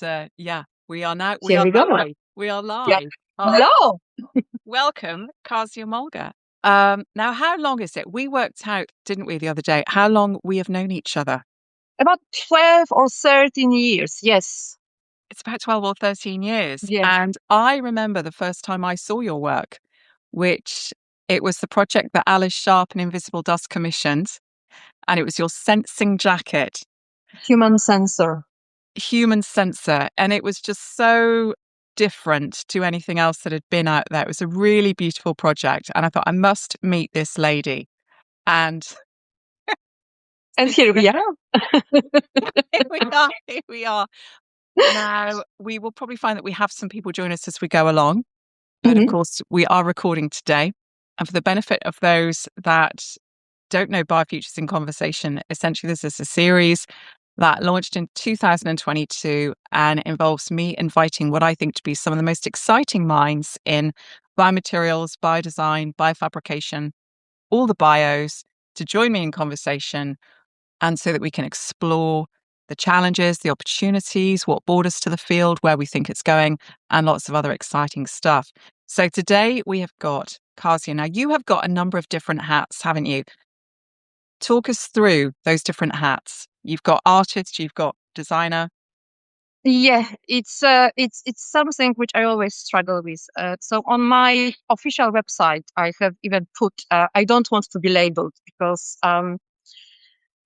yeah, we are now. We Here are we go. live. We are Yeah. live. Hello. Welcome, Kasia Molga. Now, how long is it? We worked out, didn't we, the other day, how long we have known each other? About 12 or 13 years. Yes. It's about 12 or 13 years. Yeah. And I remember the first time I saw your work, which it was the project that Alice Sharp and Invisible Dust commissioned, and it was your sensing jacket. Human sensor. Human sensor, and it was just so different to anything else that had been out there. It was a really beautiful project, and I thought I must meet this lady. And here we are. here we are. Here we are. Now we will probably find that we have some people join us as we go along, but of course we are recording today. And for the benefit of those that don't know BioFutures in Conversation, essentially this is a series that launched in 2022 and involves me inviting what I think to be some of the most exciting minds in biomaterials, biodesign, biofabrication, all the bios, to join me in conversation, and so that we can explore the challenges, the opportunities, what brought us to the field, where we think it's going, and lots of other exciting stuff. So today we have got Kasia. Now, you have got a number of different hats, haven't you? Talk us through those different hats. You've got artist, you've got designer. Yeah, it's something which I always struggle with. So on my official website, I have even put I don't want to be labeled because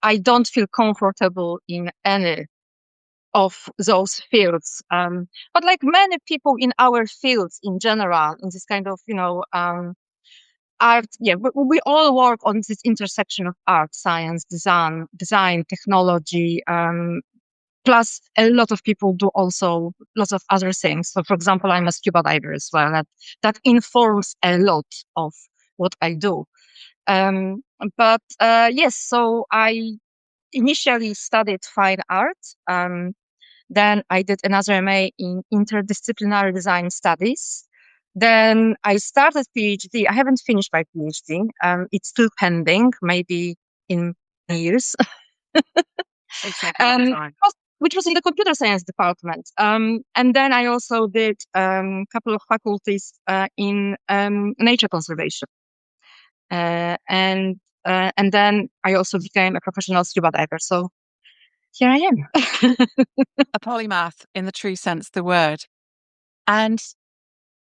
I don't feel comfortable in any of those fields. But like many people in our fields in general, in this kind of art, yeah, we all work on this intersection of art, science, design, technology. Plus, a lot of people do also lots of other things. So, for example, I'm a scuba diver as well. That informs a lot of what I do. But yes, so I initially studied fine art. Then I did another MA in interdisciplinary design studies. Then I started PhD. I haven't finished my PhD. It's still pending, maybe in years. Which was in the computer science department. And then I also did a couple of faculties in nature conservation. And then I also became a professional scuba diver. So here I am. A polymath in the true sense of the word. And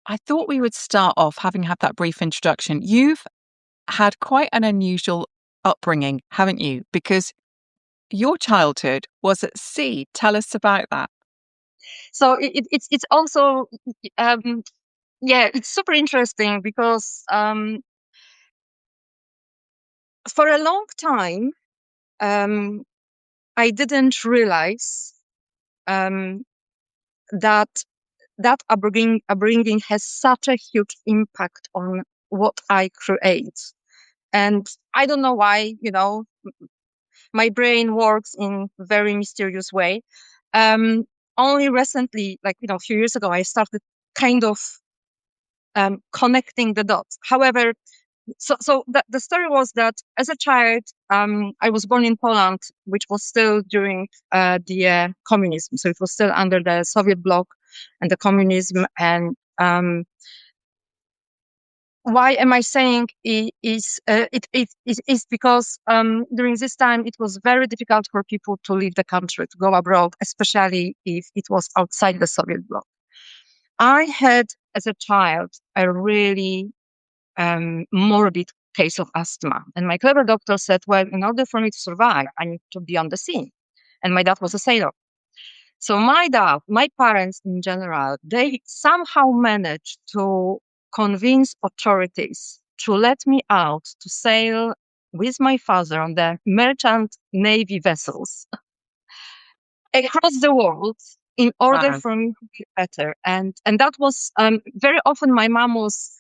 I thought we would start off, having had that brief introduction. You've had quite an unusual upbringing, haven't you? Because your childhood was at sea. Tell us about that. So it's also it's super interesting because for a long time I didn't realize that upbringing has such a huge impact on what I create. And I don't know why, my brain works in a very mysterious way. Only recently, like, a few years ago, I started kind of connecting the dots. However, so the story was that as a child, I was born in Poland, which was still during the communism. So it was still under the Soviet bloc and the communism. And why am I saying it is because during this time it was very difficult for people to leave the country, to go abroad, especially if it was outside the Soviet bloc. I had, as a child, a really morbid case of asthma. And my clever doctor said, well, in order for me to survive, I need to be on the sea. And my dad was a sailor. So my parents in general, they somehow managed to convince authorities to let me out to sail with my father on the merchant navy vessels across the world in order for me to be better. And that was very often my mom was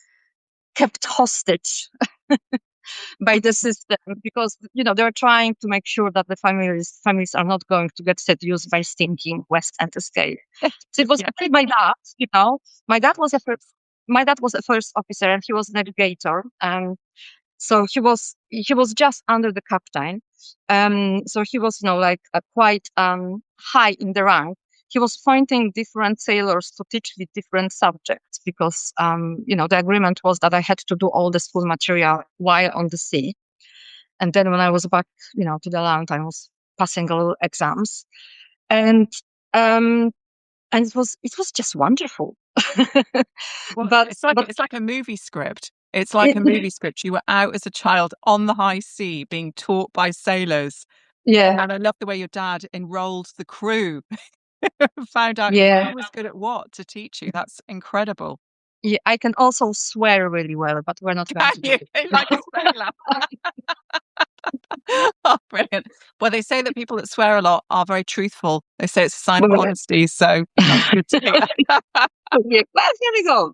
kept hostage by the system because they're trying to make sure that the families are not going to get seduced by stinking West End escape. So it was my dad. My dad was a first officer and he was a navigator. So he was just under the captain. So he was quite high in the rank. he was appointing different sailors to teach me different subjects because, the agreement was that I had to do all the school material while on the sea. And then when I was back, to the land, I was passing all exams, and um, it was just wonderful. Well, but it's like a movie script. It's like a movie script. You were out as a child on the high sea being taught by sailors. yeah, And I love the way your dad enrolled the crew, found out yeah, who was good at what to teach you. That's incredible. yeah. I can also swear really well, but we're not going Can to do you? it. Like a sailor. Oh, brilliant. Well, they say that people that swear a lot are very truthful. They say it's a sign of honesty. So that's good to hear. Yeah, well, here we go.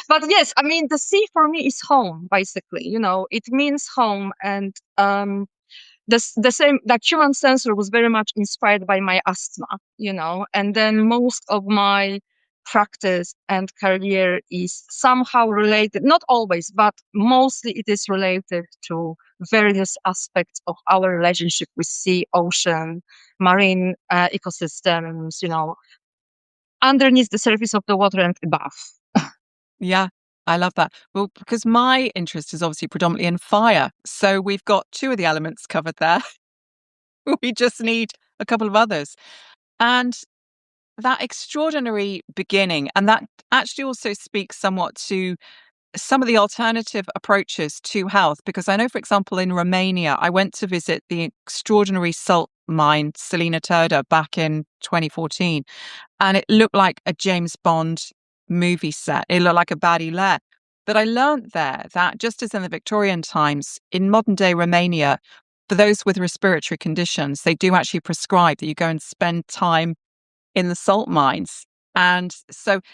But yes, I mean, the sea for me is home, basically. It means home. And the same, that human sensor was very much inspired by my asthma, and then most of my practice and career is somehow related, not always, but mostly it is related to various aspects of our relationship with sea, ocean, marine ecosystems, underneath the surface of the water and above. Yeah, I love that. Well, because my interest is obviously predominantly in fire. So we've got two of the elements covered there. We just need a couple of others. And that extraordinary beginning, and that actually also speaks somewhat to some of the alternative approaches to health. Because I know, for example, in Romania, I went to visit the extraordinary salt mine, Selina Turda, back in 2014. And it looked like a James Bond movie set. It looked like a baddie lair. But I learned there that just as in the Victorian times, in modern day Romania, for those with respiratory conditions, they do actually prescribe that you go and spend time in the salt mines. And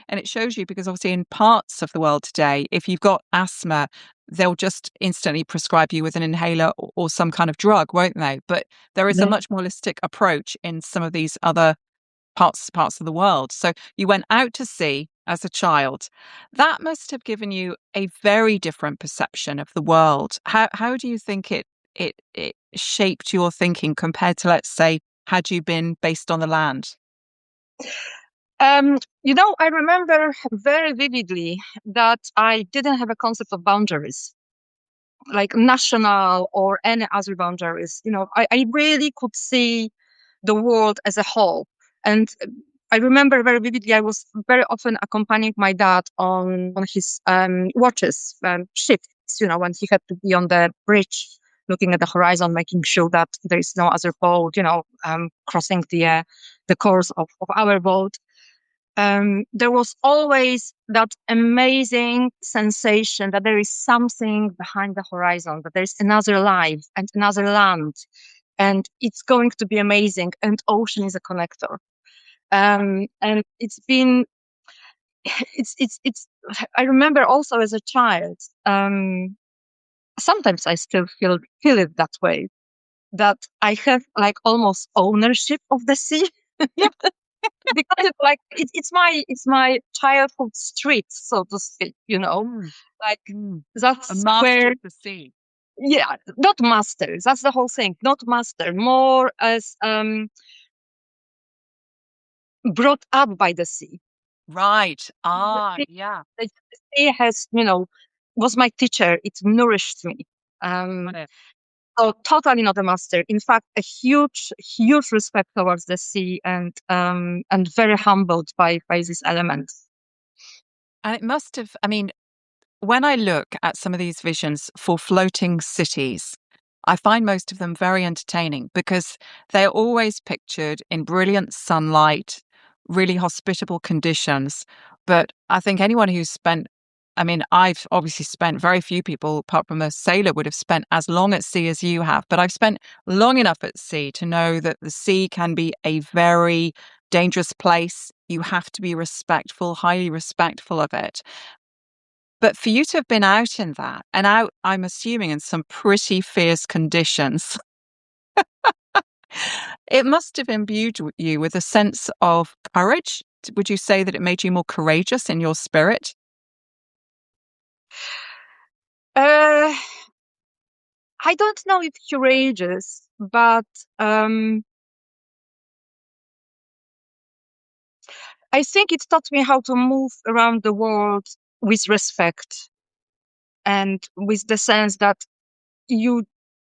it shows you because obviously in parts of the world today, if you've got asthma, they'll just instantly prescribe you with an inhaler or some kind of drug, won't they? But there is a Yeah. much more holistic approach in some of these other parts of the world. So you went out to sea as a child. That must have given you a very different perception of the world. How do you think it shaped your thinking compared to, let's say, had you been based on the land? I remember very vividly that I didn't have a concept of boundaries, like national or any other boundaries. I really could see the world as a whole. And I remember very vividly, I was very often accompanying my dad on his watches, shifts, when he had to be on the bridge looking at the horizon, making sure that there is no other boat, crossing the course of our boat. There was always that amazing sensation that there is something behind the horizon, that there's another life and another land, and it's going to be amazing. And ocean is a connector. And it's been, it's. I remember also as a child. Sometimes I still feel it that way. That I have like almost ownership of the sea. Yeah. Because it's my childhood street, so to speak. Mm, Like mm. A that's master where, of the sea. yeah, not master. That's the whole thing. Not master, more as brought up by the sea. Right. The Ah, sea, yeah. the sea has, was my teacher. It nourished me. Got Um, it. so totally not a master. In fact, a huge, huge respect towards the sea, and very humbled by this element. And it must have, I mean, when I look at some of these visions for floating cities, I find most of them very entertaining because they're always pictured in brilliant sunlight, really hospitable conditions. But I think anyone who's spent, I mean, I've obviously spent very few people, apart from a sailor, would have spent as long at sea as you have. But I've spent long enough at sea to know that the sea can be a very dangerous place. You have to be respectful, highly respectful of it. But for you to have been out in that and out, I'm assuming in some pretty fierce conditions, it must have imbued you with a sense of courage. Would you say that it made you more courageous in your spirit? Uh, I don't know if courageous, but um, I think it taught me how to move around the world with respect and with the sense that you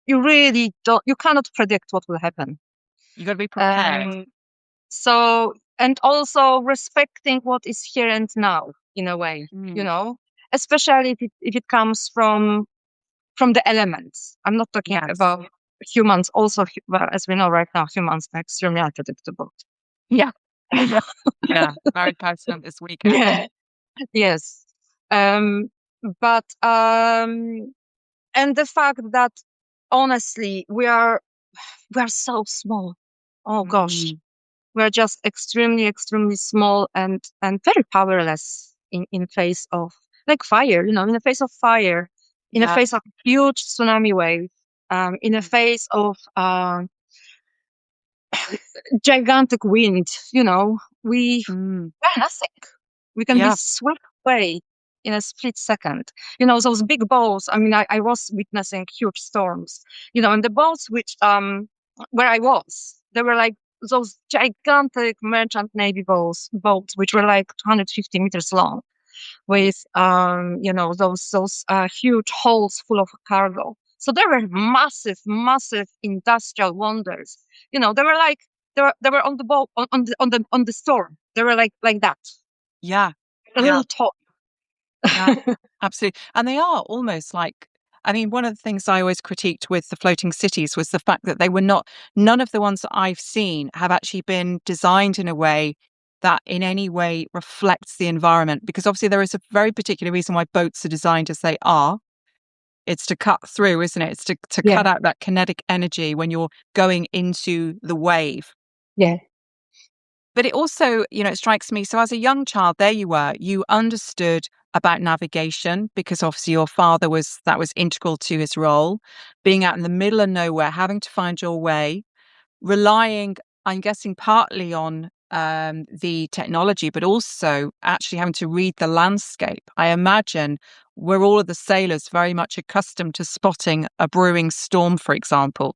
really don't, you cannot predict what will happen. You got to be prepared. So, and also respecting what is here and now in a way, especially if it comes from the elements. I'm not talking about humans. Also, well, as we know right now, humans are extremely unpredictable. Yeah. Yeah. Very pertinent this weekend. Yeah. Yes. But and the fact that honestly we are so small. Oh gosh. We're just extremely, extremely small and very powerless in face of like fire, in the face of fire, in the face of huge tsunami wave, in the face of gigantic wind, we're nothing. We can be swept away in a split second. Those big boats. I mean, I was witnessing huge storms, and the boats which where I was, they were like those gigantic merchant navy boats which were like 250 meters long, with those huge hulls full of cargo. So they were massive, massive industrial wonders. They were like they were on the boat on the storm. They were like that. Yeah. A little toy. Yeah, absolutely. And they are almost like, I mean, one of the things I always critiqued with the floating cities was the fact that none of the ones that I've seen have actually been designed in a way that in any way reflects the environment. Because obviously there is a very particular reason why boats are designed as they are. It's to cut through, isn't it? It's to cut out that kinetic energy when you're going into the wave. Yeah. But it also, it strikes me. So as a young child, there you were, you understood about navigation because obviously your father that was integral to his role, being out in the middle of nowhere, having to find your way, relying, I'm guessing, partly on the technology, but also actually having to read the landscape. I imagine we're all of the sailors very much accustomed to spotting a brewing storm, for example.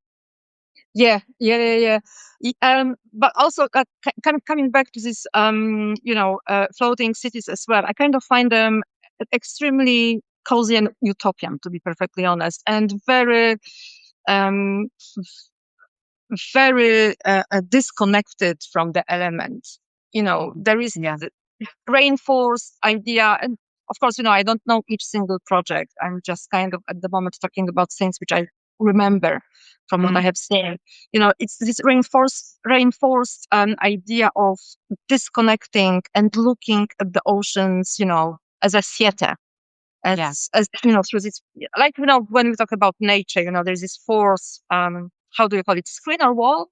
Yeah. But also kind of coming back to this, floating cities as well. I kind of find them extremely cozy and utopian, to be perfectly honest, and very, very disconnected from the element. There is the rainforest idea, and of course, I don't know each single project. I'm just kind of at the moment talking about things which I remember from what I have seen. It's this reinforced idea of disconnecting and looking at the oceans, as a theater, as through this, like when we talk about nature, there's this force. How do you call it? Screen or wall?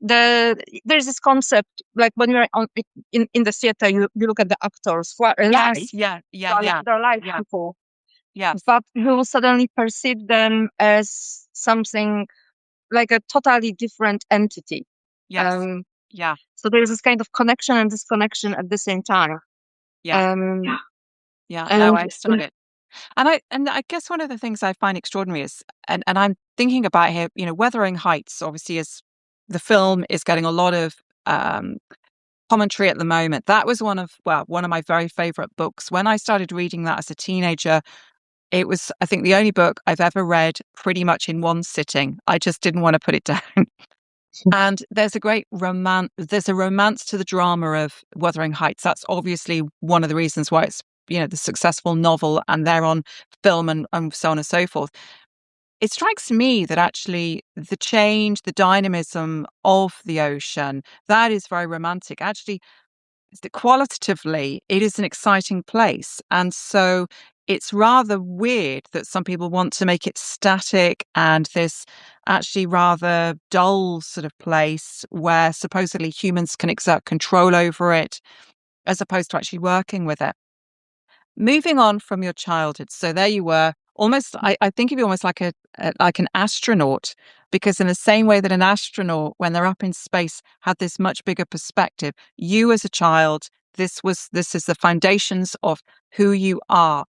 There's this concept, like when you're in the theater, you look at the actors who are alive. They're alive people. Yes. But you will suddenly perceive them as something like a totally different entity. Yes. So there's this kind of connection and disconnection at the same time. No, I saw it. And I guess one of the things I find extraordinary is, and I'm thinking about here, Wuthering Heights, obviously, is the film is getting a lot of commentary at the moment. That was one of my very favorite books. When I started reading that as a teenager, it was, I think, the only book I've ever read pretty much in one sitting. I just didn't want to put it down. And there's a great romance. There's a romance to the drama of Wuthering Heights. That's obviously one of the reasons why it's, the successful novel, and they're on film and so on and so forth. It strikes me that actually the change, the dynamism of the ocean, that is very romantic. Actually, qualitatively, it is an exciting place. And so it's rather weird that some people want to make it static and this actually rather dull sort of place where supposedly humans can exert control over it as opposed to actually working with it. Moving on from your childhood. So there you were, almost, I think of you almost like like an astronaut, because in the same way that an astronaut, when they're up in space, had this much bigger perspective, you as a child, this is the foundations of who you are.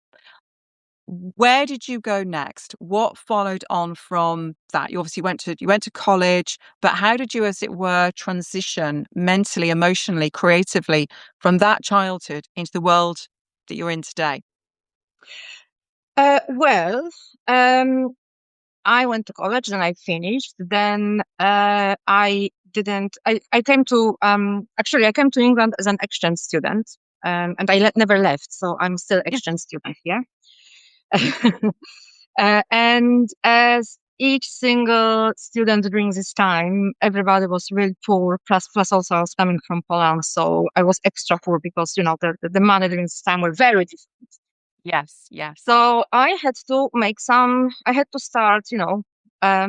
where did you go next? What followed on from that? You obviously went to college, but how did you, as it were, transition mentally, emotionally, creatively from that childhood into the world that you're in today? Well, I went to college and I finished. Then I didn't. I came to actually I came to England as an exchange student, and I never left, so I'm still exchange student here. And as each single student during this time, everybody was really poor. Plus, also I was coming from Poland, so I was extra poor because the money during this time were very different. Yes, yes. So I had to I had to start,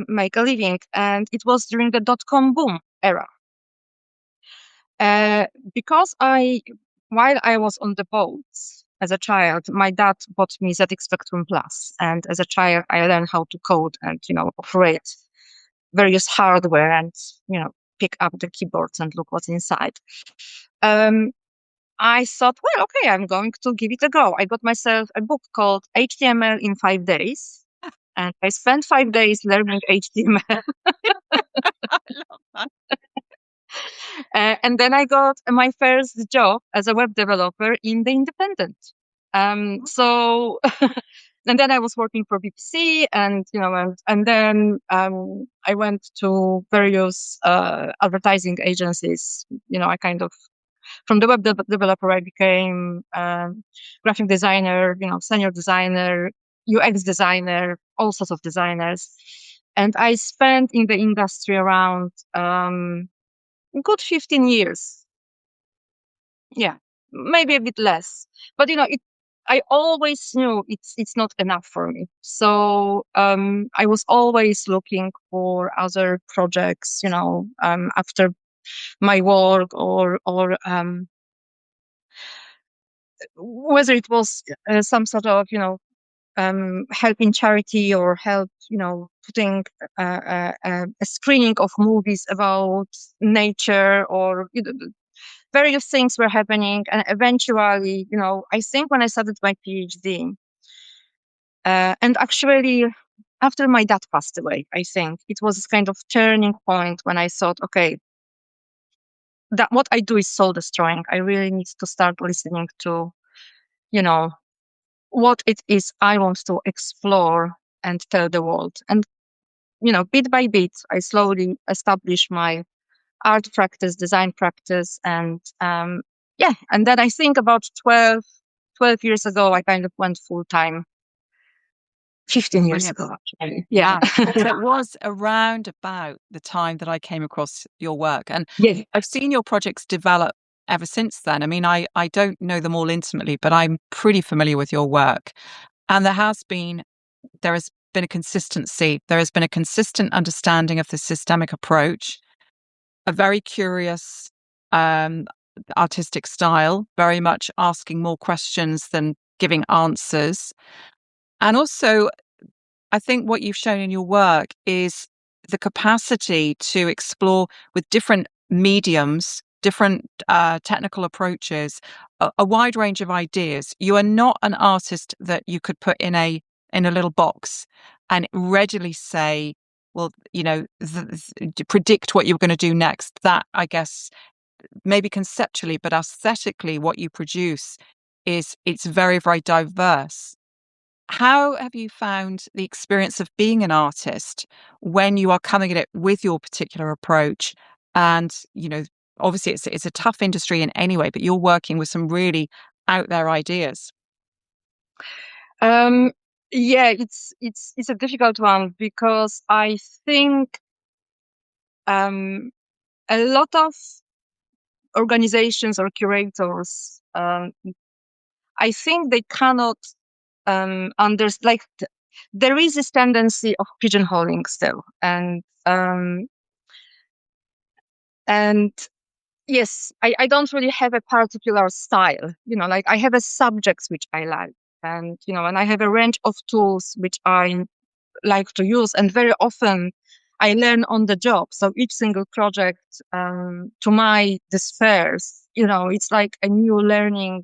make a living. And it was during the dot-com boom era. Because while I was on the boats as a child, my dad bought me ZX Spectrum Plus. And as a child, I learned how to code and, operate various hardware and, pick up the keyboards and look what's inside. I thought, well, okay, I'm going to give it a go. I got myself a book called HTML in 5 days, and I spent 5 days learning HTML. I love that. And then I got my first job as a web developer in the Independent. So, and then I was working for BBC, and then I went to various advertising agencies. I kind of from the web developer, I became graphic designer, senior designer, UX designer, all sorts of designers. And I spent in the industry around good 15 years. Yeah, maybe a bit less. But I always knew it's not enough for me. So I was always looking for other projects, after my work or whether it was some sort of help in charity or help putting a screening of movies about nature or various things were happening. And eventually I think when I started my PhD and actually after my dad passed away, I think it was this kind of turning point when I thought, okay, that what I do is soul destroying. I really need to start listening to what it is I want to explore and tell the world. And, bit by bit, I slowly established my art practice, design practice. And and then I think about 12 years ago, I kind of went full time. 15 years Brilliant. ago, actually. Yeah. So it was around about the time that I came across your work. And Yeah. I've seen your projects develop ever since then. I mean, I don't know them all intimately, but I'm pretty familiar with your work. And there has been a consistency. There has been a consistent understanding of the systemic approach, a very curious artistic style, very much asking more questions than giving answers. And also, I think what you've shown in your work is the capacity to explore with different mediums, different technical approaches, a wide range of ideas. You are not an artist that you could put in a little box and readily say, well, predict what you're going to do next. That, I guess, maybe conceptually, but aesthetically, what you produce it's very, very diverse. How have you found the experience of being an artist when you are coming at it with your particular approach? And, obviously it's a tough industry in any way, but you're working with some really out there ideas. Yeah, it's a difficult one because I think a lot of organizations or curators, I think they cannot understand. There is this tendency of pigeonholing still, and yes, I don't really have a particular style. I have a subjects which I like, and and I have a range of tools which I like to use, and very often I learn on the job. So each single project, to my despairs, it's like a new learning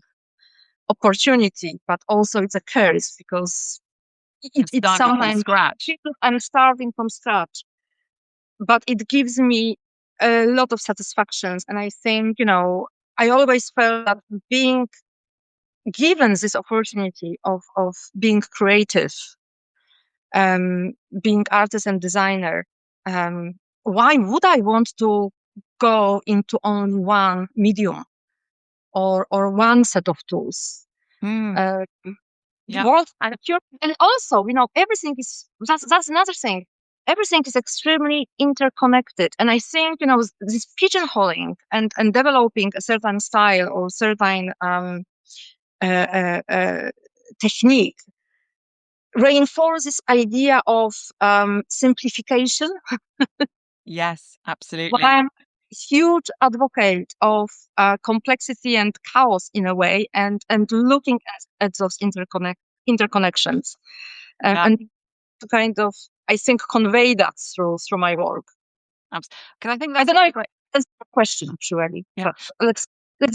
opportunity, but also it's a curse because It's Starting from sometimes scratch. I'm starting from scratch, but it gives me a lot of satisfactions. And I think, I always felt that being given this opportunity of being creative, being artist and designer, why would I want to go into only one medium or one set of tools? Mm, Uh, the yeah. world and also, everything is that's another thing. Everything is extremely interconnected, and I think this pigeonholing and developing a certain style or certain technique reinforces idea of simplification. Yes, But absolutely. I'm a huge advocate of complexity and chaos in a way, and looking at those interconnections, Yeah. and to kind of, I think, convey that through my work. Because I think I that's don't know if great. that's a question, actually, Yeah. but let's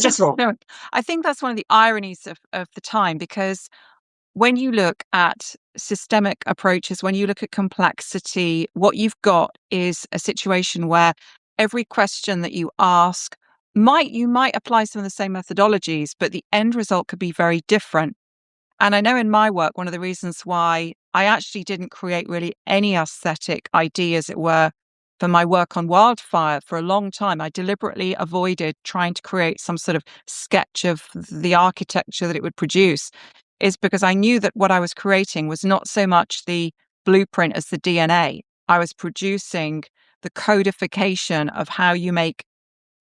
just roll. No, I think that's one of the ironies of the time, because when you look at systemic approaches, when you look at complexity, what you've got is a situation where every question that you ask you might apply some of the same methodologies, but the end result could be very different. And I know in my work, one of the reasons why I actually didn't create really any aesthetic idea, as it were, for my work on wildfire for a long time, I deliberately avoided trying to create some sort of sketch of the architecture that it would produce, is because I knew that what I was creating was not so much the blueprint as the DNA. I was producing the codification of how you make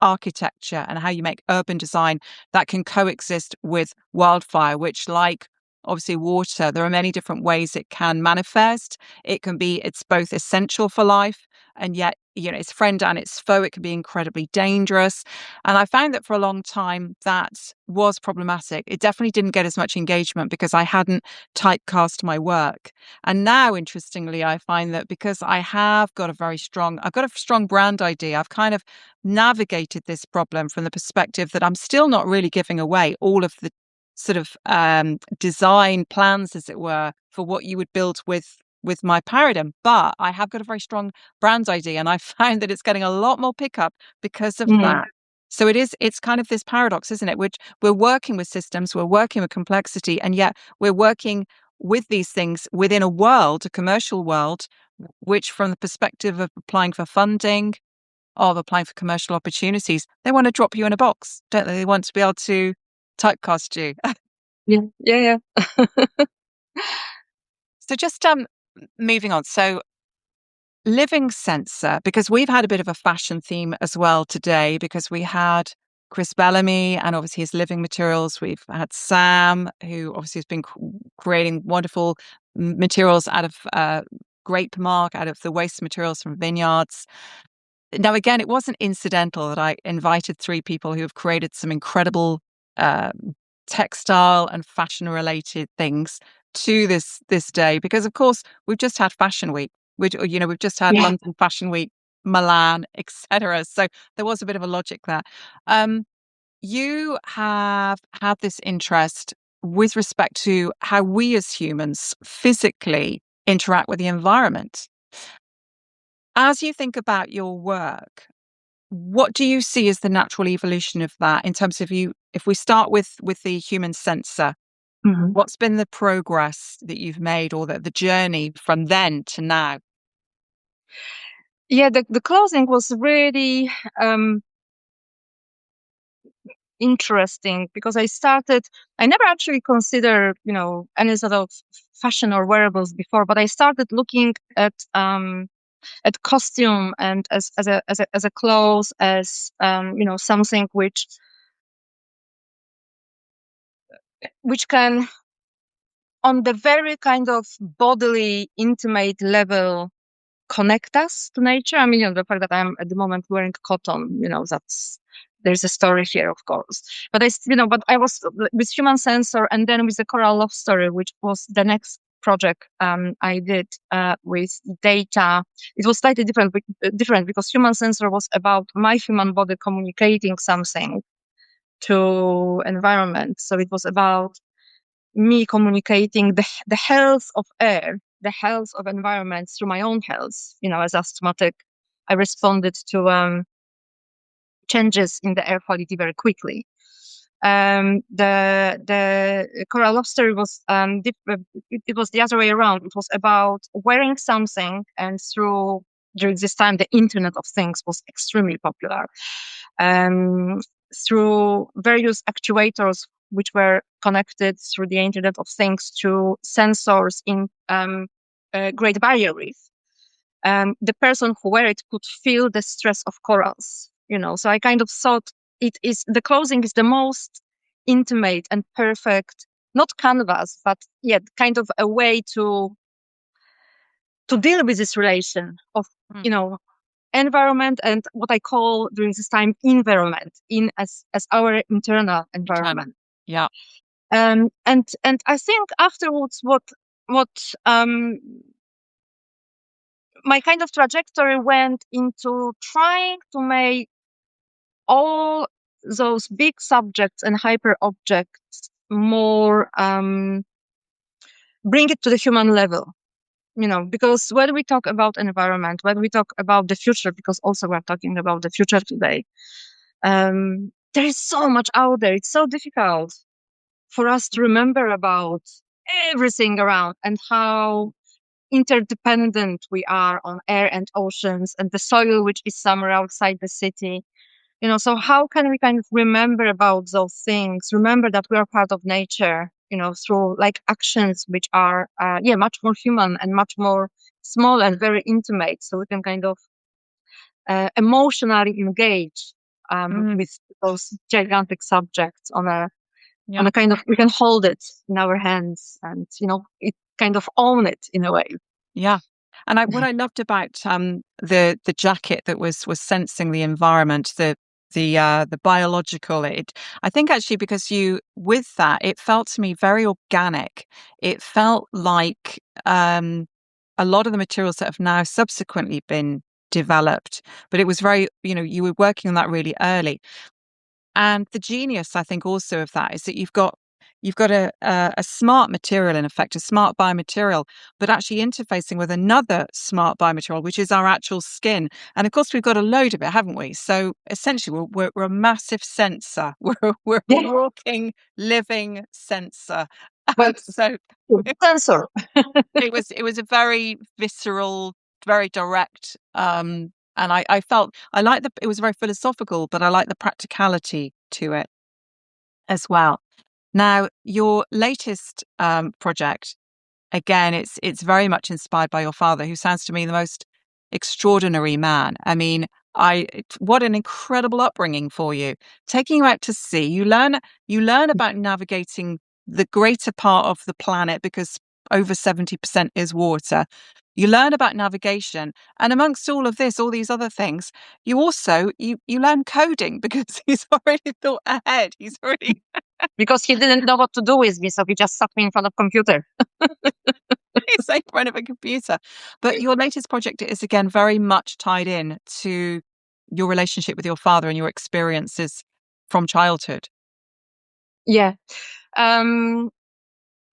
architecture and how you make urban design that can coexist with wildfire, which, like obviously water, there are many different ways it can manifest. It's both essential for life, and yet, its friend and its foe. It can be incredibly dangerous. And I found that for a long time that was problematic. It definitely didn't get as much engagement because I hadn't typecast my work. And now, interestingly, I find that because I've got a strong brand idea, I've kind of navigated this problem from the perspective that I'm still not really giving away all of the sort of design plans, as it were, for what you would build with my paradigm. But I have got a very strong brand idea, and I found that it's getting a lot more pickup because of that. So it's kind of this paradox, isn't it? Which we're working with systems, we're working with complexity, and yet we're working with these things within a commercial world, which, from the perspective of applying for funding, of applying for commercial opportunities, they want to drop you in a box, don't they? They want to be able to typecast you. Yeah. So just moving on. So living sensor, because we've had a bit of a fashion theme as well today, because we had Chris Bellamy and obviously his living materials. We've had Sam, who obviously has been creating wonderful materials out of grape mark, out of the waste materials from vineyards. Now, again, it wasn't incidental that I invited three people who have created some incredible textile and fashion related things to this day, because of course we've just had Fashion Week. We've just had London Fashion Week, Milan, etc. So there was a bit of a logic there. You have had this interest with respect to how we as humans physically interact with the environment. As you think about your work, what do you see as the natural evolution of that in terms of if we start with the human sensor, what's been the progress that you've made, or the journey from then to now? Yeah, the closing was really interesting because I never actually considered, any sort of fashion or wearables before, but I started looking at costume and as a clothes, as something which can, on the very kind of bodily intimate level, connect us to nature. I mean, the fact that I'm at the moment wearing cotton, there's a story here, of course. But I was with Human Sensor, and then with the Coral Love Story, which was the next project I did with data. It was slightly different because Human Sensor was about my human body communicating something to environment. So it was about me communicating the health of air, the health of environments through my own health. As asthmatic, I responded to changes in the air quality very quickly. The coral love story was it was the other way around. It was about wearing something, and during this time the Internet of Things was extremely popular. Through various actuators which were connected through the Internet of Things to sensors in Great Barrier Reef. The person who wear it could feel the stress of corals. So I kind of thought the clothing is the most intimate and perfect, not canvas, but kind of a way to deal with this relation of, environment and what I call during this time environment as our internal environment. Yeah. And I think afterwards what my kind of trajectory went into trying to make all those big subjects and hyper objects more bring it to the human level. Because when we talk about environment, when we talk about the future, because also we're talking about the future today, there is so much out there. It's so difficult for us to remember about everything around and how interdependent we are on air and oceans and the soil, which is somewhere outside the city. So how can we kind of remember about those things? Remember that we are part of nature, through like actions which are, much more human and much more small and very intimate. So we can kind of emotionally engage with those gigantic subjects on a kind of, we can hold it in our hands and, it kind of own it in a way. Yeah. And what I loved about the jacket that was sensing the environment, the biological, I think actually because with that, it felt to me very organic. It felt like a lot of the materials that have now subsequently been developed, but it was very, you were working on that really early. And the genius, I think, also of that is that you've got a smart material, in effect, a smart biomaterial, but actually interfacing with another smart biomaterial, which is our actual skin. And of course, we've got a load of it, haven't we? So essentially, we're a massive sensor. We're a walking, living sensor. Well, so sensor. it was a very visceral, very direct. And I felt it was very philosophical, but I like the practicality to it as well. Now, your latest project, again, it's very much inspired by your father, who sounds to me the most extraordinary man. I mean, what an incredible upbringing for you. Taking you out to sea, you learn about navigating the greater part of the planet because over 70% is water. You learn about navigation, and amongst all of this, all these other things, you also you learn coding because he's already thought ahead. He's already because he didn't know what to do with me, so he just sat me in front of computer. He's in front of a computer. But your latest project is again very much tied in to your relationship with your father and your experiences from childhood. Yeah. I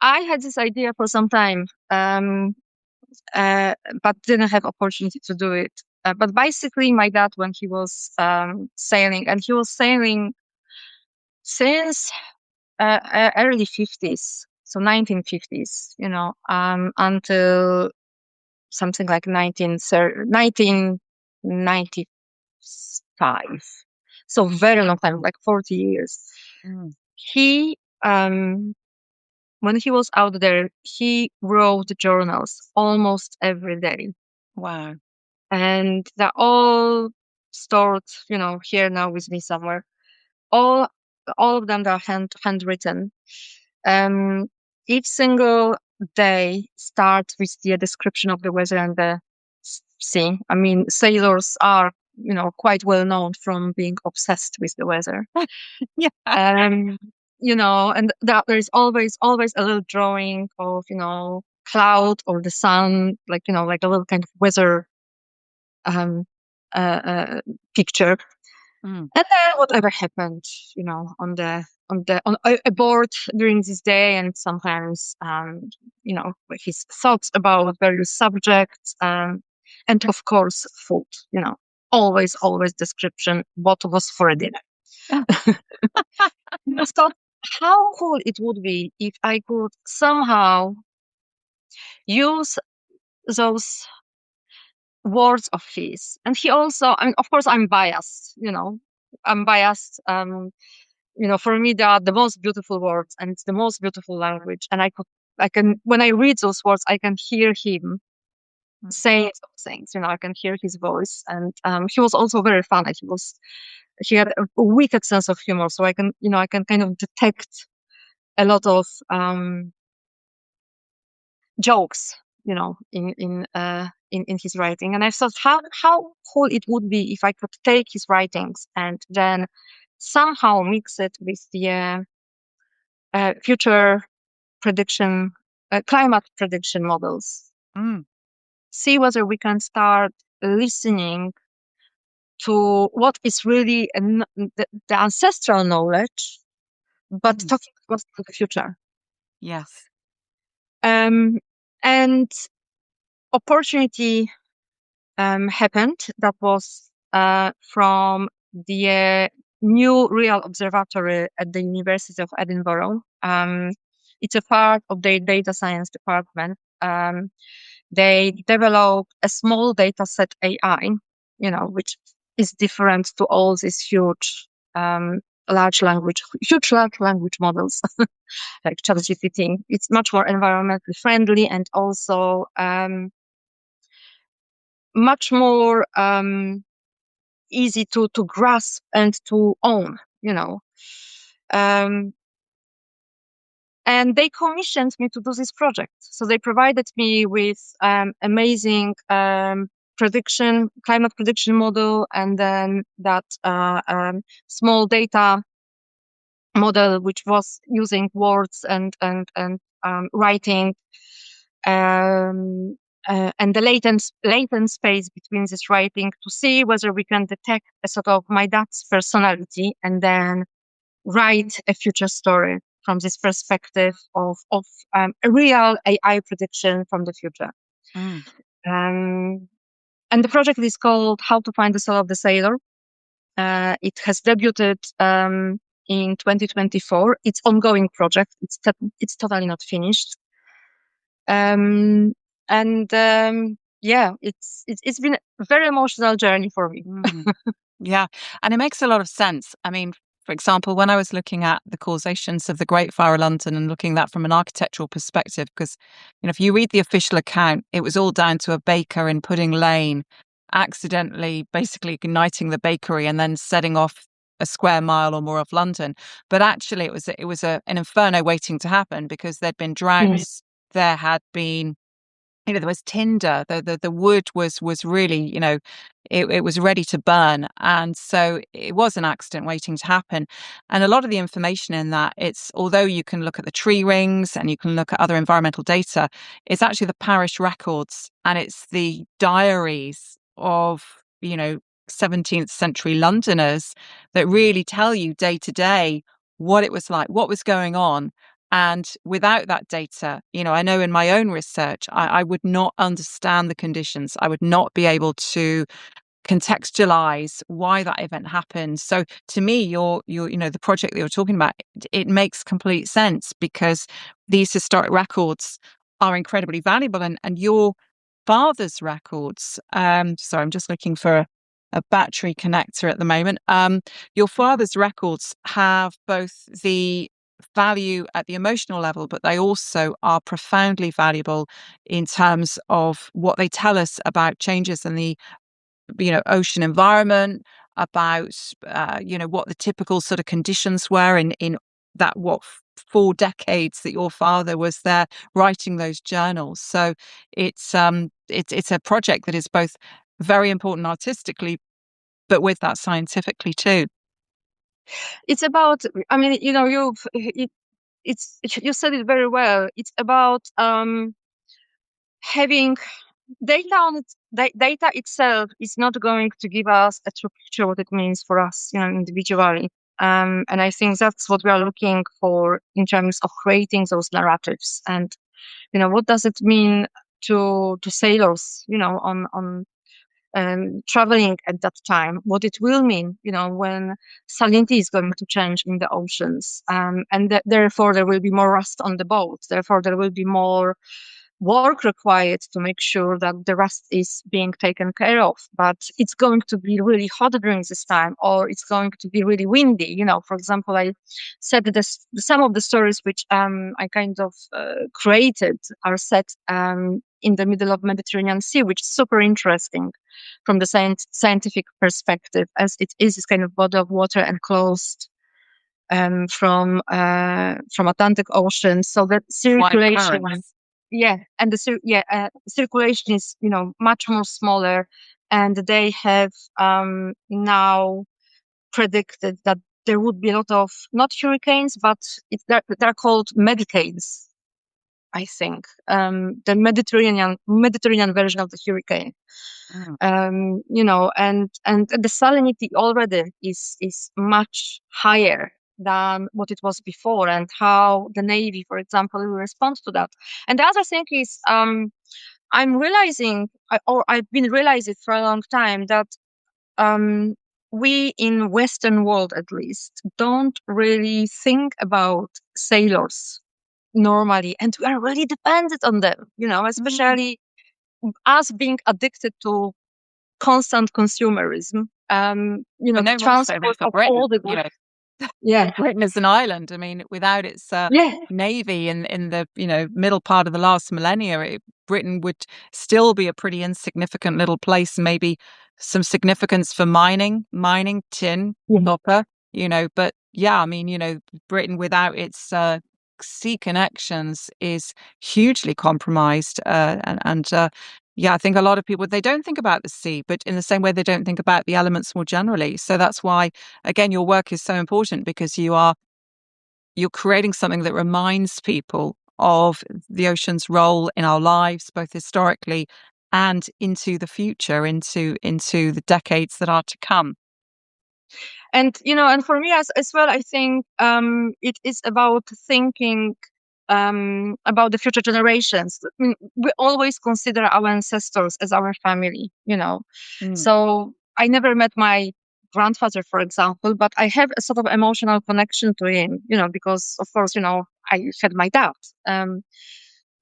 had this idea for some time, but didn't have opportunity to do it. But basically, my dad, when he was sailing, and he was sailing since early 50s, so 1950s, until something like 1995. So very long time, like 40 years. He, when he was out there, he wrote journals almost every day. Wow. And they're all stored, here now with me somewhere. All of them are handwritten. Each single day starts with the description of the weather and the sea. I mean, sailors are, quite well known from being obsessed with the weather. Yeah. And there is always a little drawing of, cloud or the sun, like a little kind of weather picture. Mm. And then whatever happened, on a board during this day, and sometimes, his thoughts about various subjects, and of course, food. Always description what was for dinner. So how cool it would be if I could somehow use those words of his. And he also, I mean, of course, I'm biased. I'm biased. For me, they are the most beautiful words, and it's the most beautiful language. And I can, when I read those words, I can hear him saying those things. I can hear his voice, and he was also very funny. He had a wicked sense of humor, so I can kind of detect a lot of jokes, in his writing. And I thought how cool it would be if I could take his writings and then somehow mix it with the future prediction, climate prediction models. Mm. See whether we can start listening to what is really the ancestral knowledge, but talking about the future. Yes. And opportunity happened. That was from the new Real Observatory at the University of Edinburgh. It's a part of their data science department. They developed a small data set AI, which is different to all these huge large language models like ChatGPT. It's much more environmentally friendly and also much more easy to grasp and to own, Um, and they commissioned me to do this project. So they provided me with amazing climate prediction model, and then that small data model, which was using words and writing, and the latent space between this writing, to see whether we can detect a sort of my dad's personality, and then write a future story from this perspective of a real AI prediction from the future. Mm. And the project is called How to Find the Soul of the Sailor. It has debuted in 2024. It's ongoing project. It's totally not finished. And yeah, it's been a very emotional journey for me. Mm. Yeah. And it makes a lot of sense. I mean, for example, when I was looking at the causations of the Great Fire of London and looking at that from an architectural perspective, because, if you read the official account, it was all down to a baker in Pudding Lane accidentally basically igniting the bakery and then setting off a square mile or more of London. But actually, it was an inferno waiting to happen, because there'd been droughts, there had been, there was tinder, the wood was really, it was ready to burn. And so it was an accident waiting to happen. And a lot of the information in that, although you can look at the tree rings and you can look at other environmental data, it's actually the parish records, and it's the diaries of, 17th century Londoners that really tell you day to day what it was like, what was going on. And without that data, I know in my own research, I would not understand the conditions. I would not be able to contextualize why that event happened. So to me, the project that you're talking about, it makes complete sense, because these historic records are incredibly valuable. And your father's records, sorry, I'm just looking for a battery connector at the moment. Your father's records have both the value at the emotional level, but they also are profoundly valuable in terms of what they tell us about changes in the ocean environment, about what the typical sort of conditions were in that 4 decades that your father was there writing those journals. So it's a project that is both very important artistically, but with that scientifically too. It's about, I mean, you said it very well. It's about having data itself is not going to give us a true picture what it means for us, individually. And I think that's what we are looking for in terms of creating those narratives. And what does it mean to sailors, on traveling at that time, what it will mean, when salinity is going to change in the oceans, and therefore there will be more rust on the boat. Therefore, there will be more work required to make sure that the rust is being taken care of. But it's going to be really hot during this time, or it's going to be really windy. For example, I said that some of the stories which I kind of created are set in the middle of Mediterranean Sea, which is super interesting from the scientific perspective, as it is this kind of body of water enclosed from Atlantic Ocean, so that circulation, and the circulation is much more smaller, and they have now predicted that there would be a lot of not hurricanes, but they're called medicanes. I think the Mediterranean version of the hurricane. And the salinity already is much higher than what it was before, and how the Navy, for example, will respond to that. And the other thing is, I'm realizing, or I've been realizing for a long time, that we in Western world, at least, don't really think about sailors normally, and we are really dependent on them, especially us being addicted to constant consumerism. The transport of all the goods. Britain is an island. I mean, without its navy in the middle part of the last millennia, Britain would still be a pretty insignificant little place. Maybe some significance for mining, tin, copper. But I mean, Britain without its sea connections is hugely compromised, and I think a lot of people, they don't think about the sea, but in the same way they don't think about the elements more generally. So that's why, again, your work is so important, because you're creating something that reminds people of the ocean's role in our lives, both historically and into the future, into the decades that are to come. And and for me as well, I think it is about thinking about the future generations. I mean, we always consider our ancestors as our family, So I never met my grandfather, for example, but I have a sort of emotional connection to him, because of course, I had my dad.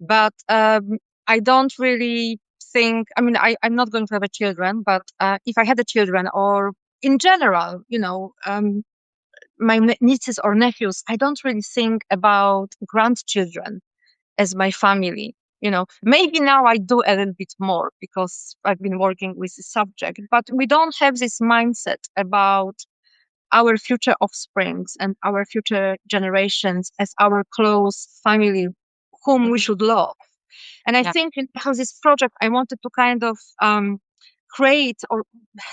But I don't really think, I mean, I'm not going to have a children, but if I had a children, or in general, my nieces or nephews, I don't really think about grandchildren as my family. Maybe now I do a little bit more because I've been working with the subject, but we don't have this mindset about our future offsprings and our future generations as our close family whom we should love. And I think in this project, I wanted to kind of create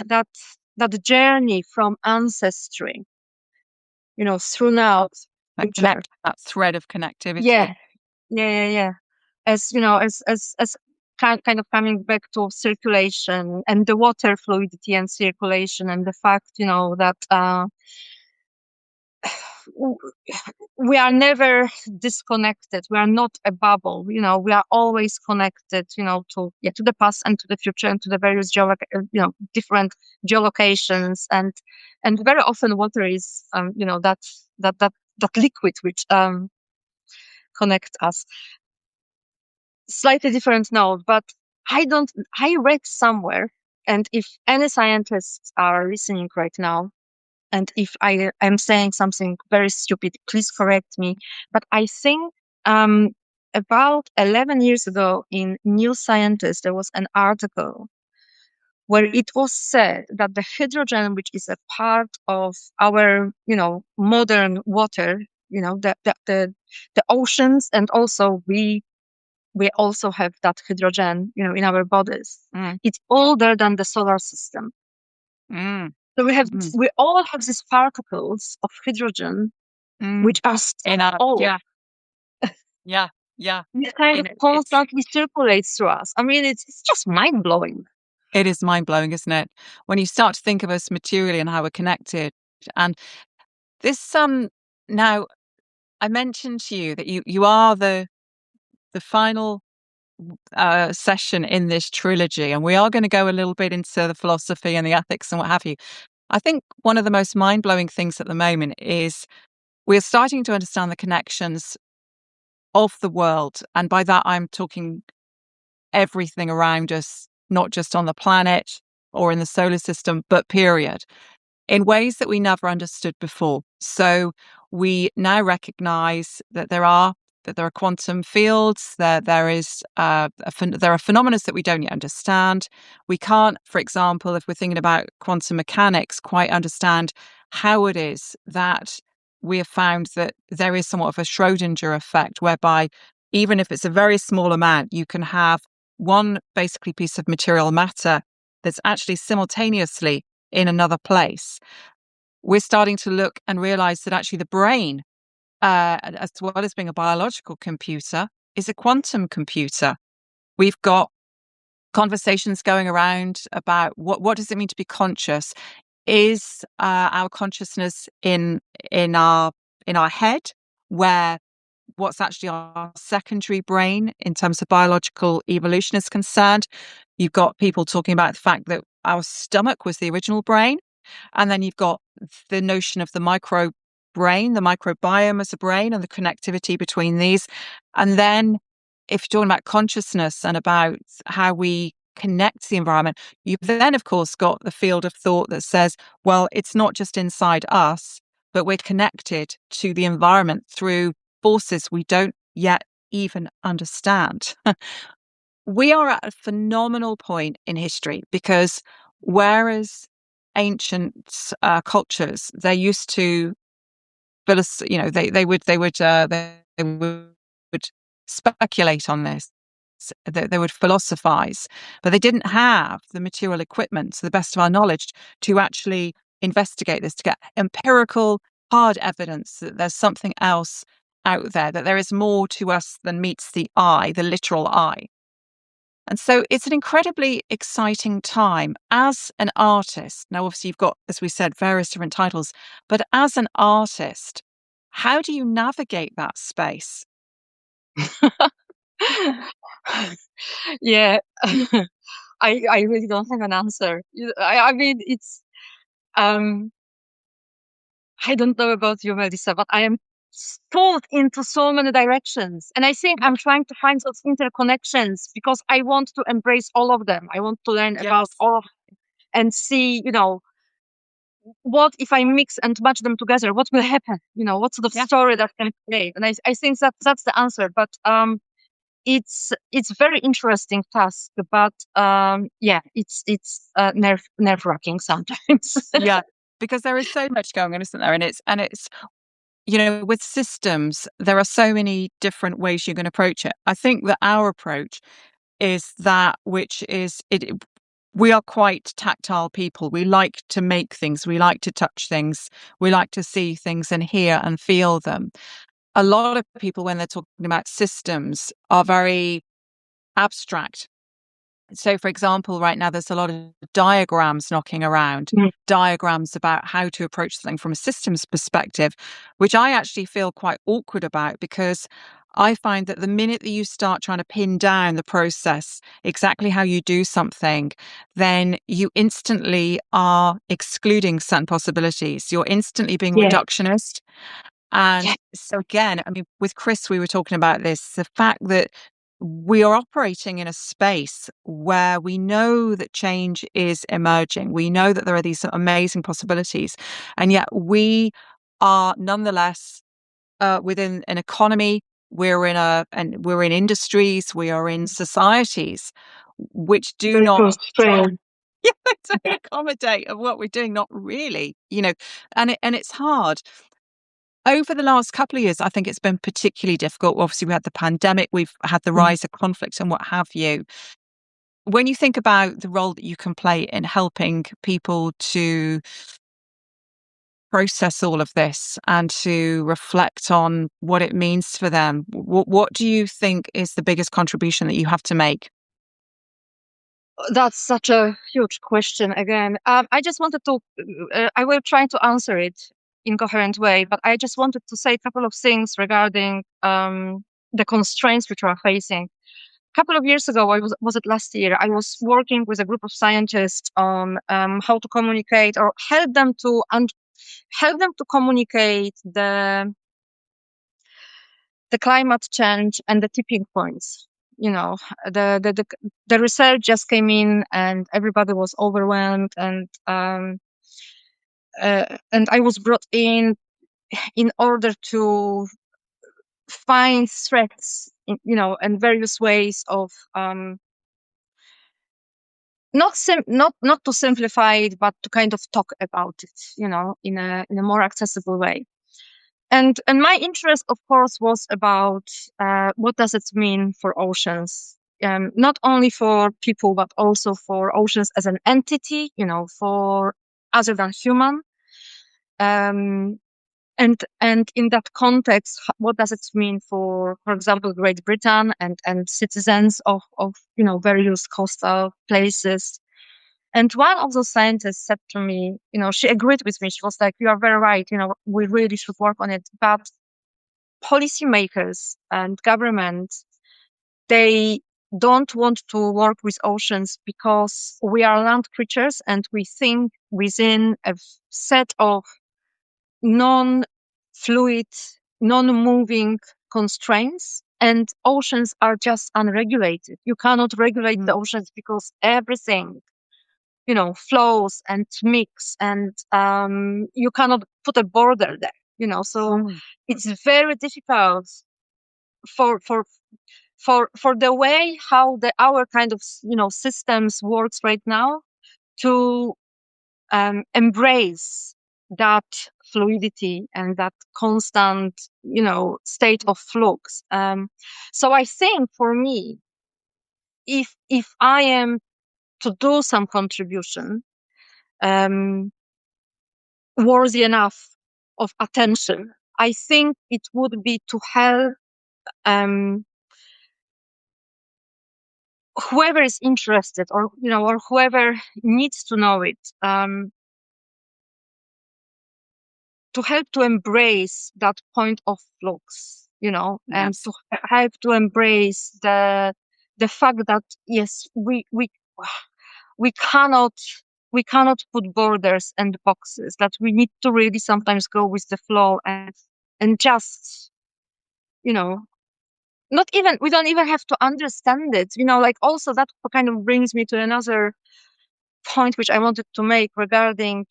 that journey from ancestry, through now, connect that thread of connectivity. Yeah. As as kind of coming back to circulation and the water fluidity and circulation, and the fact, that we are never disconnected. We are not a bubble. We are always connected. To the past and to the future and to the various different geolocations, and very often water is that liquid which connect us. Slightly different note, but I read somewhere, and if any scientists are listening right now, and if I am saying something very stupid, please correct me. But I think about 11 years ago in New Scientist, there was an article where it was said that the hydrogen, which is a part of our, modern water, the oceans, and also we also have that hydrogen, in our bodies. It's older than the solar system. So we all have these particles of hydrogen, which are old. Yeah. It kind You of know, constantly circulates through us. I mean, it's just mind blowing. it is mind blowing, isn't it? When you start to think of us materially and how we're connected. And this, now I mentioned to you that you are the final session in this trilogy, and we are going to go a little bit into the philosophy and the ethics and what have you. I think one of the most mind blowing things at the moment is we're starting to understand the connections of the world. And by that, I'm talking everything around us, not just on the planet or in the solar system, but period, in ways that we never understood before. So we now recognize that there are quantum fields, there is there are phenomena that we don't yet understand. We can't, for example, if we're thinking about quantum mechanics, quite understand how it is that we have found that there is somewhat of a Schrodinger effect, whereby even if it's a very small amount, you can have one basically piece of material matter that's actually simultaneously in another place. We're starting to look and realize that actually the brain, as well as being a biological computer, is a quantum computer. We've got conversations going around about what does it mean to be conscious? Is our consciousness in our head, where what's actually our secondary brain in terms of biological evolution is concerned? You've got people talking about the fact that our stomach was the original brain. And then you've got the notion of the micro brain, the microbiome as a brain, and the connectivity between these. And then if you're talking about consciousness and about how we connect to the environment, you've then, of course, got the field of thought that says, well, it's not just inside us, but we're connected to the environment through forces we don't yet even understand. We are at a phenomenal point in history because whereas ancient cultures, they're used to, they would speculate on this. They would philosophize, but they didn't have the material equipment, to the best of our knowledge, to actually investigate this, to get empirical, hard evidence that there's something else out there, that there is more to us than meets the eye, the literal eye. And so it's an incredibly exciting time as an artist. Now, obviously, you've got, as we said, various different titles, but as an artist, how do you navigate that space? Yeah, I really don't have an answer. I mean, it's um, I don't know about you, Melissa, but I am pulled into so many directions. And I think I'm trying to find those interconnections because I want to embrace all of them. I want to learn about Yes. all of them and see, what if I mix and match them together? What will happen? What sort of Yeah. story that can create? And I think that's the answer. But it's very interesting task, but yeah, it's nerve wracking sometimes. Yeah. Because there is so much going on, isn't there? And it's, with systems, there are so many different ways you can approach it. I think that our approach is that which is we are quite tactile people. We like to make things, we like to touch things, we like to see things and hear and feel them. A lot of people, when they're talking about systems, are very abstract. So, for example, right now there's a lot of diagrams knocking around, Mm. diagrams about how to approach something from a systems perspective, which I actually feel quite awkward about because I find that the minute that you start trying to pin down the process, exactly how you do something, then you instantly are excluding certain possibilities. You're instantly being Yeah, reductionist. yeah, And so again, I mean, with Chris, we were talking about this, the fact that we are operating in a space where we know that change is emerging. We know that there are these amazing possibilities. And yet we are nonetheless within an economy, we're in industries, we are in societies which do very not constrained. yeah, don't accommodate of what we're doing, not really, and it's hard. Over the last couple of years, I think it's been particularly difficult. Obviously, we had the pandemic, we've had the Mm. rise of conflict and what have you. When you think about the role that you can play in helping people to process all of this and to reflect on what it means for them, what do you think is the biggest contribution that you have to make? That's such a huge question again. I just wanted to, I will try to answer it in coherent way, but I just wanted to say a couple of things regarding the constraints which we are facing. A couple of years ago, was it last year? I was working with a group of scientists on how to communicate or help them to communicate the climate change and the tipping points. You know, the research just came in and everybody was overwhelmed, and I was brought in order to find threats, and various ways of not to simplify it, but to kind of talk about it, in a more accessible way. And my interest, of course, was about what does it mean for oceans, not only for people, but also for oceans as an entity, for other than human. And in that context, what does it mean for example, Great Britain and citizens of various coastal places? And one of those scientists said to me, she agreed with me. She was like, "You are very right. We really should work on it." But policymakers and governments, they don't want to work with oceans because we are land creatures and we think within a set of non-fluid, non-moving constraints, and oceans are just unregulated. You cannot regulate the oceans because everything flows and mix, and you cannot put a border there. So it's very difficult for the way how our kind of systems works right now to embrace that fluidity and that constant state of flux. So I think for me, if I am to do some contribution worthy enough of attention, I think it would be to help whoever is interested, or whoever needs to know it, to help to embrace that point of flux, and to help to embrace the fact that yes, we cannot put borders and boxes, that we need to really sometimes go with the flow and just we don't even have to understand it, like also that kind of brings me to another point which I wanted to make regarding,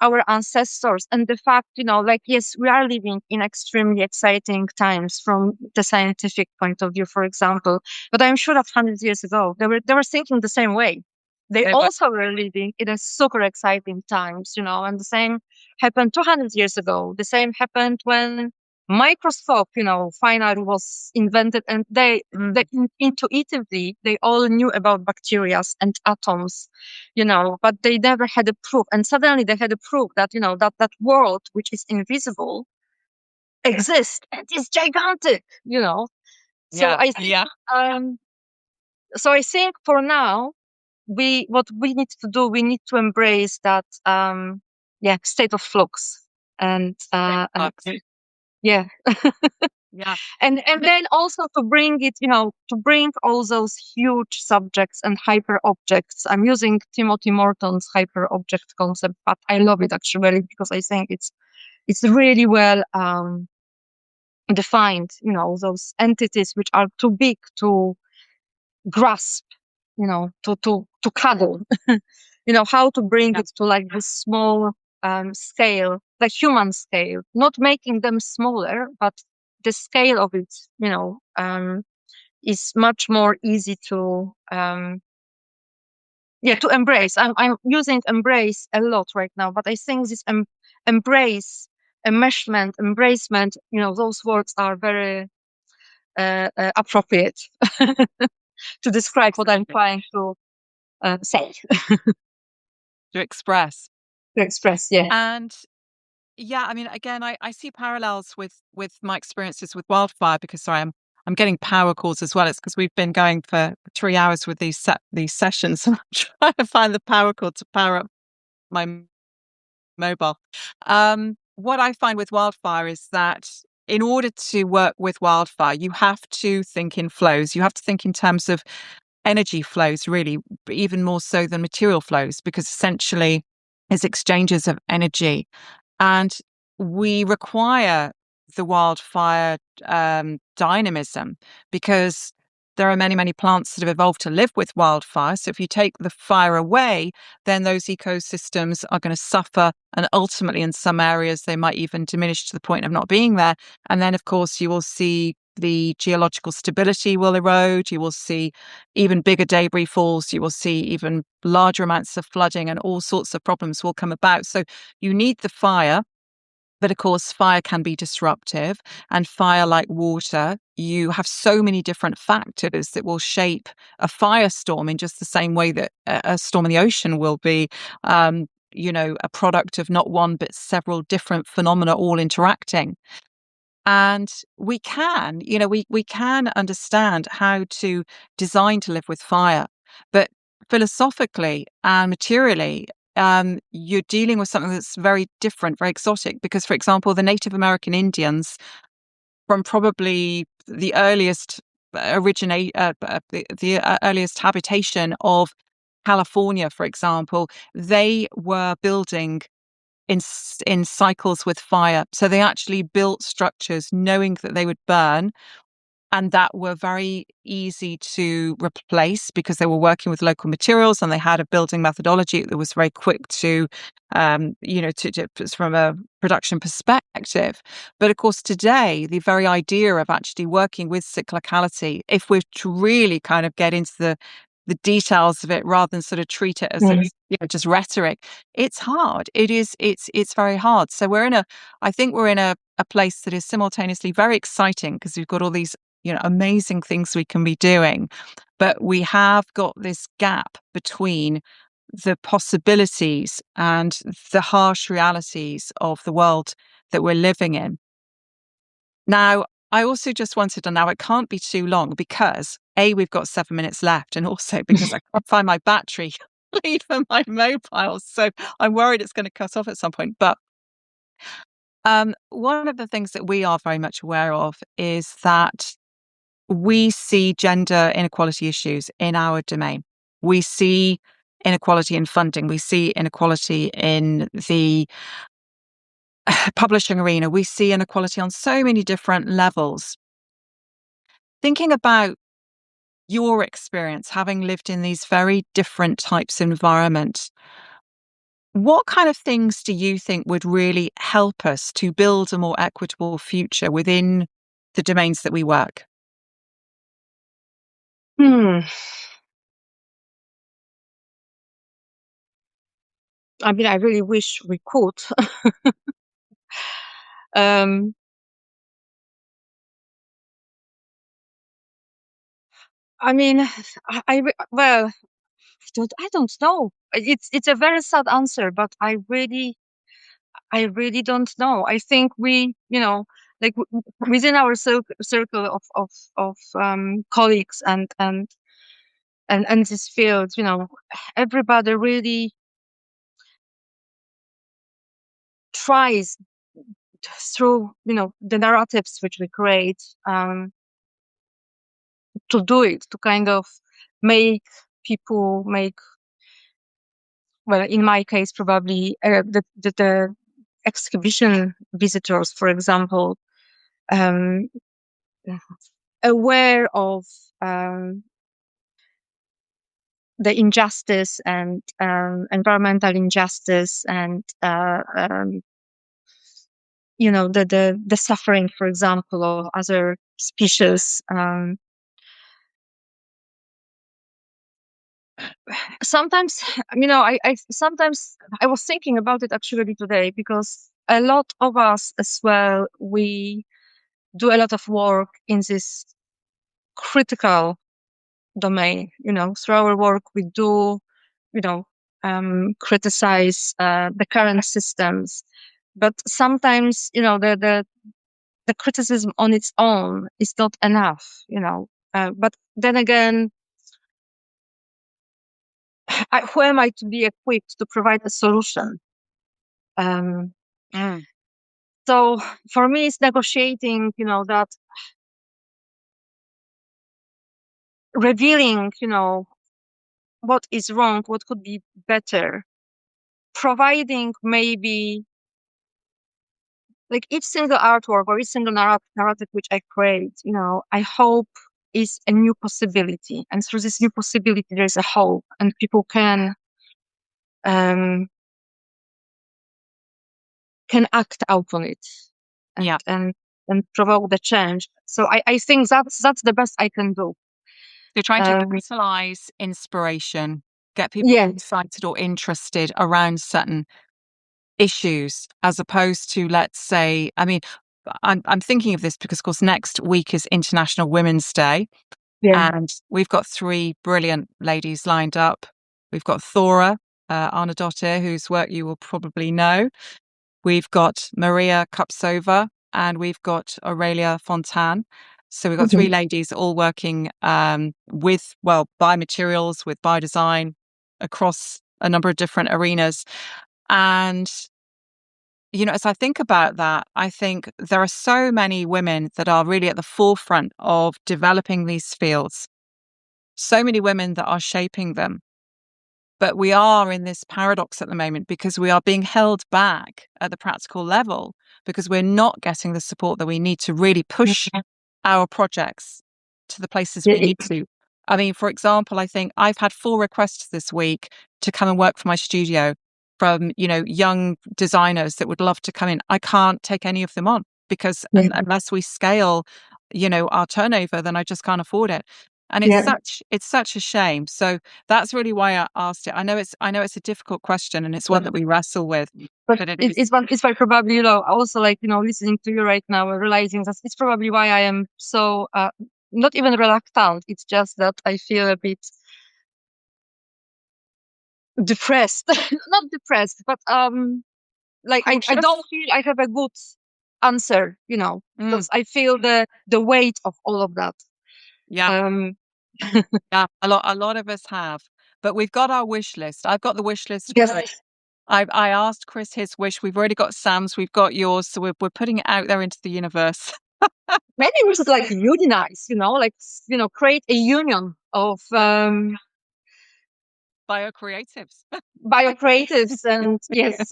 our ancestors and the fact, like, yes, we are living in extremely exciting times from the scientific point of view, for example, but I'm sure that 100 years ago, they were thinking the same way. They also were living in a super exciting times, and the same happened 200 years ago. The same happened when microscope, finally was invented, and they intuitively, they all knew about bacteria and atoms, but they never had a proof. And suddenly they had a proof that, that world, which is invisible, exists and is gigantic, So I think, so I think for now, what we need to do, we need to embrace that, state of flux, and yeah. Yeah. And then also to bring it, to bring all those huge subjects and hyper objects. I'm using Timothy Morton's hyper object concept, but I love it actually, because I think it's really well defined, those entities which are too big to grasp, to cuddle, how to bring it to like this small scale, the human scale, not making them smaller, but the scale of it, is much more easy to to embrace. I'm using embrace a lot right now, but I think this embrace, enmeshment, embracement, those words are very appropriate to describe what I'm trying to say. To express. To express, yeah. And Yeah, I mean, again, I see parallels with my experiences with wildfire because sorry, I'm getting power calls as well. It's because we've been going for 3 hours with these sessions, and I'm trying to find the power cord to power up my mobile. What I find with wildfire is that in order to work with wildfire, you have to think in flows. You have to think in terms of energy flows, really, even more so than material flows, because essentially it's exchanges of energy. And we require the wildfire dynamism because there are many, many plants that have evolved to live with wildfire. So if you take the fire away, then those ecosystems are going to suffer. And ultimately, in some areas, they might even diminish to the point of not being there. And then, of course, you will see the geological stability will erode. You will see even bigger debris falls. You will see even larger amounts of flooding, and all sorts of problems will come about. So you need the fire. But of course, fire can be disruptive, and fire, like water, you have so many different factors that will shape a firestorm in just the same way that a storm in the ocean will be, a product of not one but several different phenomena all interacting. And we can understand how to design to live with fire, but philosophically and materially, you're dealing with something that's very different, very exotic. Because, for example, the Native American Indians, from probably the earliest earliest habitation of California, for example, they were building in cycles with fire. So they actually built structures knowing that they would burn, and that were very easy to replace because they were working with local materials and they had a building methodology that was very quick to, from a production perspective. But of course, today, the very idea of actually working with cyclicality, if we're to really kind of get into the details of it rather than sort of treat it as it's, just rhetoric, it's hard. It's very hard. So I think we're in a place that is simultaneously very exciting because we've got all these amazing things we can be doing. But we have got this gap between the possibilities and the harsh realities of the world that we're living in. Now, I also just wanted to know it can't be too long because we've got 7 minutes left, and also because I can't find my battery lead for my mobile. So I'm worried it's going to cut off at some point. But one of the things that we are very much aware of is that we see gender inequality issues in our domain. We see inequality in funding. We see inequality in the publishing arena. We see inequality on so many different levels. Thinking about your experience, having lived in these very different types of environments, what kind of things do you think would really help us to build a more equitable future within the domains that we work? I mean, I really wish we could. um, I mean, well, I don't know. It's a very sad answer, but I really don't know. I think we, like within our circle of colleagues and this field, everybody really tries through, the narratives which we create, to do it, to kind of make people make, well, in my case, probably the exhibition visitors, for example, um, aware of the injustice and environmental injustice and the suffering, for example, of other species. Sometimes, I sometimes I was thinking about it actually today because a lot of us as well, we do a lot of work in this critical domain. Through our work, we do, criticize the current systems. But sometimes, the criticism on its own is not enough, but then again, who am I to be equipped to provide a solution? So for me, it's negotiating, that revealing, what is wrong, what could be better, providing maybe like each single artwork or each single narrative which I create, I hope is a new possibility. And through this new possibility, there's a hope, and people um, can act out on it and, Yeah. and provoke the change. So I think that's the best I can do. You're trying to catalyze inspiration, get people Yeah. excited or interested around certain issues, as opposed to, let's say, I mean, I'm thinking of this because, of course, next week is International Women's Day, Yeah. and we've got three brilliant ladies lined up. We've got Thora Arnadottir, whose work you will probably know. We've got Maria Kupsova, and we've got Aurelia Fontan. So we've got three ladies all working with, biomaterials, with biodesign across a number of different arenas. And, as I think about that, I think there are so many women that are really at the forefront of developing these fields, so many women that are shaping them. But we are in this paradox at the moment because we are being held back at the practical level because we're not getting the support that we need to really push our projects to the places we need to. I mean, for example, I think I've had 4 requests this week to come and work for my studio from, young designers that would love to come in. I can't take any of them on because unless we scale, our turnover, then I just can't afford it. And it's such a shame. So that's really why I asked it. I know it's a difficult question, and it's one that we wrestle with. But it's why probably, also listening to you right now and realizing that it's probably why I am so not even reluctant. It's just that I feel a bit depressed. Not depressed, but like I don't feel I have a good answer, because I feel the weight of all of that. Yeah. Yeah, a lot of us have, but we've got our wish list. I've got the wish list. Yes. I asked Chris his wish. We've already got Sam's. We've got yours. So we're putting it out there into the universe. Maybe we should unionize, create a union of Biocreatives. biocreatives and yes.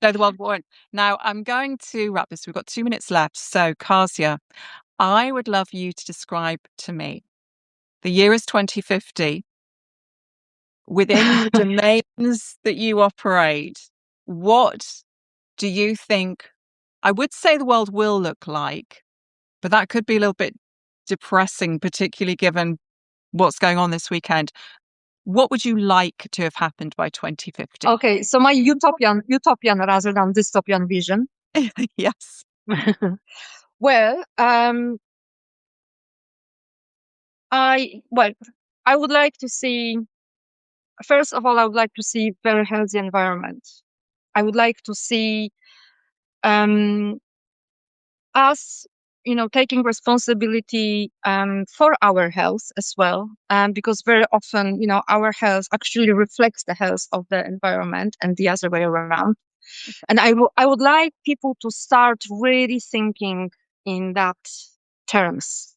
So the world won't. Now I'm going to wrap this. We've got 2 minutes left. So Kasia, I would love you to describe to me, the year is 2050. Within the domains that you operate, what do you think, I would say the world will look like, but that could be a little bit depressing, particularly given what's going on this weekend. What would you like to have happened by 2050? Okay, so my utopian rather than dystopian vision. Yes. Well, I would like to see, first of all, I would like to see very healthy environment. I would like to see us, taking responsibility for our health as well, because very often, our health actually reflects the health of the environment and the other way around. And I would like people to start really thinking in that terms.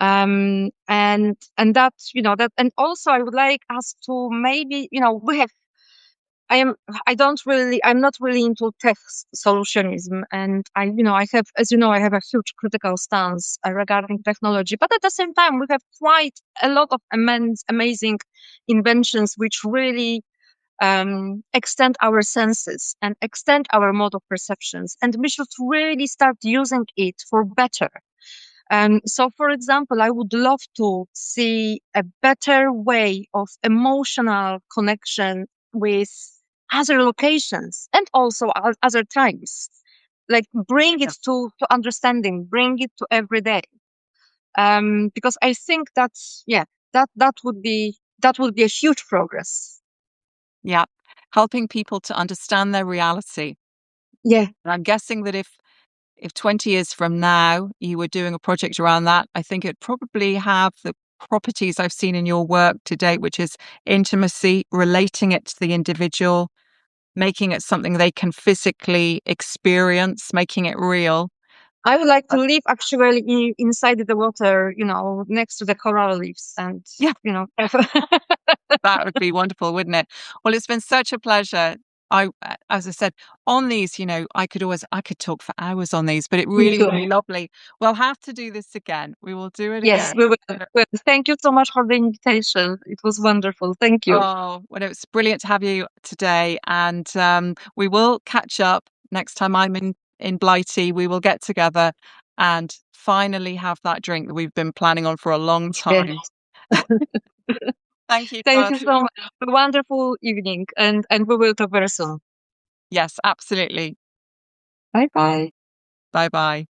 And that, and also I would like us to maybe, I'm not really into tech solutionism. And I have, as I have a huge critical stance regarding technology, but at the same time, we have quite a lot of amazing inventions, which really extend our senses and extend our mode of perceptions. And we should really start using it for better. So, for example, I would love to see a better way of emotional connection with other locations and also other times. Like bring it to understanding, bring it to every day. Because I think that would be a huge progress. Yeah. Helping people to understand their reality Yeah. And I'm guessing that if 20 years from now you were doing a project around that, I think it'd probably have the properties I've seen in your work to date, which is intimacy, relating it to the individual, making it something they can physically experience, making it real. I would like to live actually inside the water, next to the coral reefs and, Yeah, have that would be wonderful, wouldn't it? Well, it's been such a pleasure. As I said, on these, I could talk for hours on these, but it Me really too. would be lovely. We'll have to do this again. We will do it Yes, again. we will. Well, thank you so much for the invitation. It was wonderful. Thank you. Oh, well, it was brilliant to have you today. And we will catch up next time I'm in Blighty. We will get together and finally have that drink that we've been planning on for a long time. Yes. Thank you, Thank you Kasia. so much. Have a wonderful evening, and we will talk very soon. Yes, absolutely. Bye bye. Bye bye.